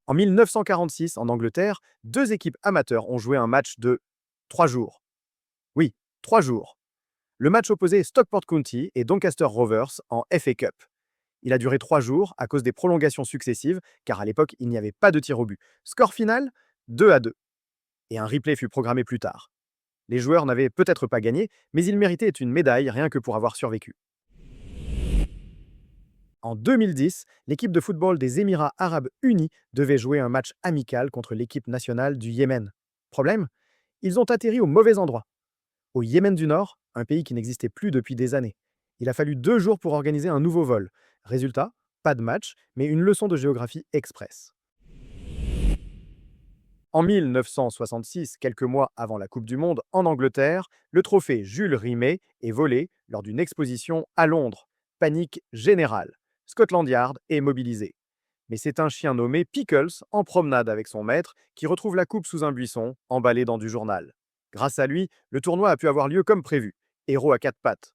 En 1946, en Angleterre, deux équipes amateurs ont joué un match de 3 jours. Oui, 3 jours. Le match opposait Stockport County et Doncaster Rovers en FA Cup. Il a duré 3 jours à cause des prolongations successives, car à l'époque, il n'y avait pas de tir au but. Score final 2-2. Et un replay fut programmé plus tard. Les joueurs n'avaient peut-être pas gagné, mais ils méritaient une médaille rien que pour avoir survécu. En 2010, l'équipe de football des Émirats arabes unis devait jouer un match amical contre l'équipe nationale du Yémen. Problème, ils ont atterri au mauvais endroit, au Yémen du Nord, un pays qui n'existait plus depuis des années. Il a fallu 2 jours pour organiser un nouveau vol. Résultat, pas de match, mais une leçon de géographie express. En 1966, quelques mois avant la Coupe du Monde en Angleterre, le trophée Jules Rimet est volé lors d'une exposition à Londres. Panique générale. Scotland Yard est mobilisé. Mais c'est un chien nommé Pickles, en promenade avec son maître, qui retrouve la coupe sous un buisson, emballé dans du journal. Grâce à lui, le tournoi a pu avoir lieu comme prévu. Héros à 4 pattes.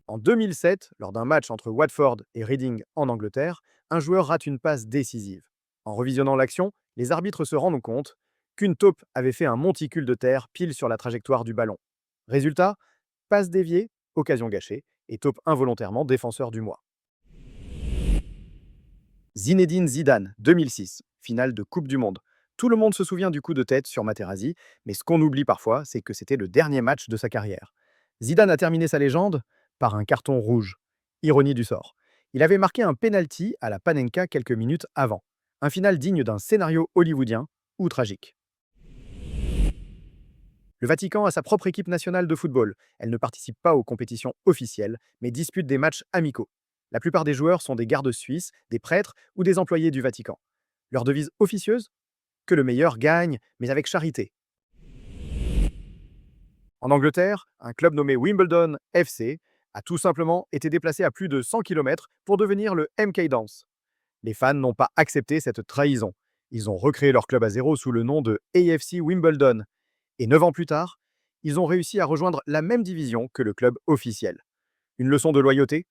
En 2007, lors d'un match entre Watford et Reading en Angleterre, un joueur rate une passe décisive. En revisionnant l'action, les arbitres se rendent compte qu'une taupe avait fait un monticule de terre pile sur la trajectoire du ballon. Résultat, passe déviée, occasion gâchée, et taupe involontairement défenseur du mois. Zinedine Zidane, 2006, finale de Coupe du Monde. Tout le monde se souvient du coup de tête sur Materazzi, mais ce qu'on oublie parfois, c'est que c'était le dernier match de sa carrière. Zidane a terminé sa légende par un carton rouge. Ironie du sort. Il avait marqué un penalty à la Panenka quelques minutes avant. Un final digne d'un scénario hollywoodien ou tragique. Le Vatican a sa propre équipe nationale de football. Elle ne participe pas aux compétitions officielles, mais dispute des matchs amicaux. La plupart des joueurs sont des gardes suisses, des prêtres ou des employés du Vatican. Leur devise officieuse? Que le meilleur gagne, mais avec charité. En Angleterre, un club nommé Wimbledon FC a tout simplement été déplacé à plus de 100 km pour devenir le MK Dons. Les fans n'ont pas accepté cette trahison. Ils ont recréé leur club à zéro sous le nom de AFC Wimbledon. Et 9 ans plus tard, ils ont réussi à rejoindre la même division que le club officiel. Une leçon de loyauté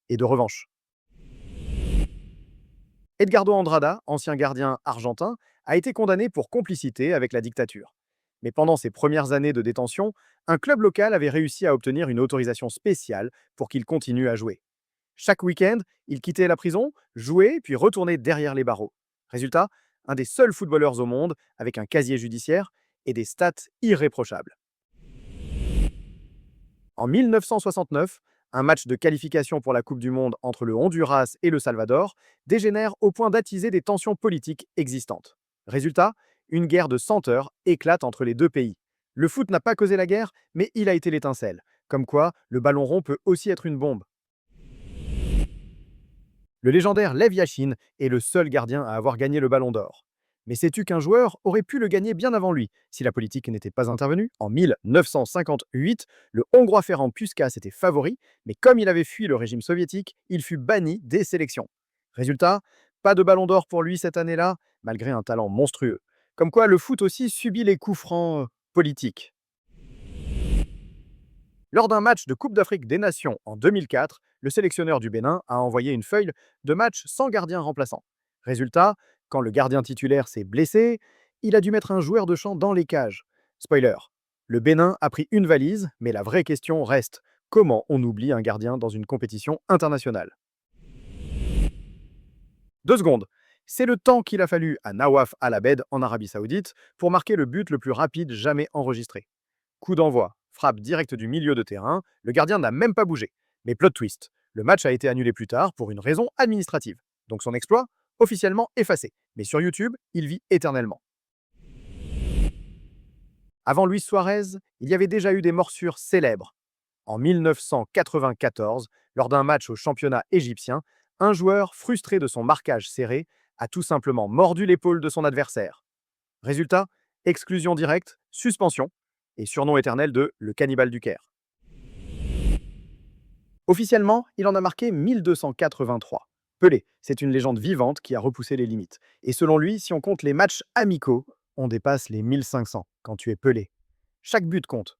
et de revanche. Edgardo Andrada, ancien gardien argentin, a été condamné pour complicité avec la dictature. Mais pendant ses premières années de détention, un club local avait réussi à obtenir une autorisation spéciale pour qu'il continue à jouer. Chaque week-end, il quittait la prison, jouait, puis retournait derrière les barreaux. Résultat, un des seuls footballeurs au monde avec un casier judiciaire et des stats irréprochables. En 1969, un match de qualification pour la Coupe du Monde entre le Honduras et le Salvador dégénère au point d'attiser des tensions politiques existantes. Résultat, une guerre de 100 heures éclate entre les deux pays. Le foot n'a pas causé la guerre, mais il a été l'étincelle. Comme quoi, le ballon rond peut aussi être une bombe. Le légendaire Lev Yachine est le seul gardien à avoir gagné le Ballon d'Or. Mais sais-tu qu'un joueur aurait pu le gagner bien avant lui, si la politique n'était pas intervenue? En 1958, le Hongrois Ferenc Puskás était favori, mais comme il avait fui le régime soviétique, il fut banni des sélections. Résultat, pas de Ballon d'Or pour lui cette année-là, malgré un talent monstrueux. Comme quoi, le foot aussi subit les coups francs politiques. Lors d'un match de Coupe d'Afrique des Nations en 2004, le sélectionneur du Bénin a envoyé une feuille de match sans gardien remplaçant. Résultat, quand le gardien titulaire s'est blessé, il a dû mettre un joueur de champ dans les cages. Spoiler, le Bénin a pris une valise, mais la vraie question reste, comment on oublie un gardien dans une compétition internationale? 2 secondes. C'est le temps qu'il a fallu à Nawaf Al-Abed en Arabie Saoudite pour marquer le but le plus rapide jamais enregistré. Coup d'envoi, frappe directe du milieu de terrain, le gardien n'a même pas bougé. Mais plot twist, le match a été annulé plus tard pour une raison administrative. Donc son exploit, officiellement effacé. Mais sur YouTube, il vit éternellement. Avant Luis Suarez, il y avait déjà eu des morsures célèbres. En 1994, lors d'un match au championnat égyptien, un joueur, frustré de son marquage serré, a tout simplement mordu l'épaule de son adversaire. Résultat, exclusion directe, suspension et surnom éternel de le cannibale du Caire. Officiellement, il en a marqué 1283. Pelé, c'est une légende vivante qui a repoussé les limites. Et selon lui, si on compte les matchs amicaux, on dépasse les 1500 quand tu es Pelé. Chaque but compte.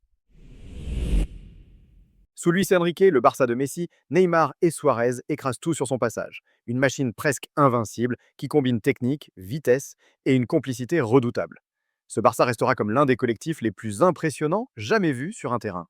Sous Luis Enrique, le Barça de Messi, Neymar et Suarez écrasent tout sur son passage. Une machine presque invincible qui combine technique, vitesse et une complicité redoutable. Ce Barça restera comme l'un des collectifs les plus impressionnants jamais vus sur un terrain.